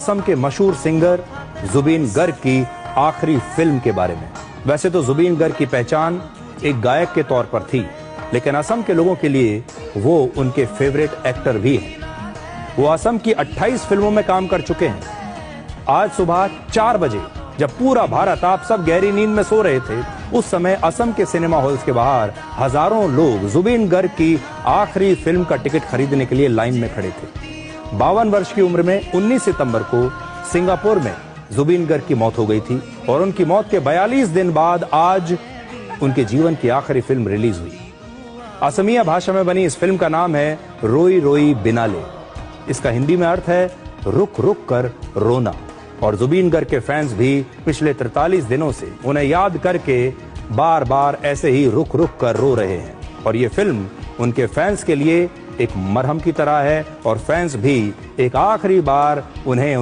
असम के मशहूर सिंगर जुबीन गर्ग की आखिरी फिल्म के बारे में। वैसे तो जुबीन गर्ग की पहचान एक गायक के तौर पर थी, लेकिन असम के लोगों के लिए वो उनके फेवरेट एक्टर भी हैं। वो असम की 28 फिल्मों में काम कर चुके हैं। आज सुबह 4 बजे जब पूरा भारत, आप सब गहरी नींद में सो रहे थे, उस समय असम के सिनेमा हॉल्स के बाहर हजारों लोग जुबीन गर्ग की आखिरी फिल्म का टिकट खरीदने के लिए लाइन में खड़े थे। 52 वर्ष की उम्र में 19 सितंबर को सिंगापुर में जुबीन गर्ग की मौत हो गई थी और उनकी मौत के 42 दिन बाद आज उनके जीवन की आखिरी फिल्म रिलीज हुई। असमिया भाषा में बनी इस फिल्म का नाम है रोई रोई बिनाले। इसका हिंदी में अर्थ है रुक रुक कर रोना। और जुबीन गर्ग के फैंस भी पिछले 43 दिनों से उन्हें याद करके बार बार ऐसे ही रुक रुक कर रो रहे हैं। और ये फिल्म उनके फैंस के लिए एक मरहम की तरह है और फैंस भी एक आखिरी बार उन्हें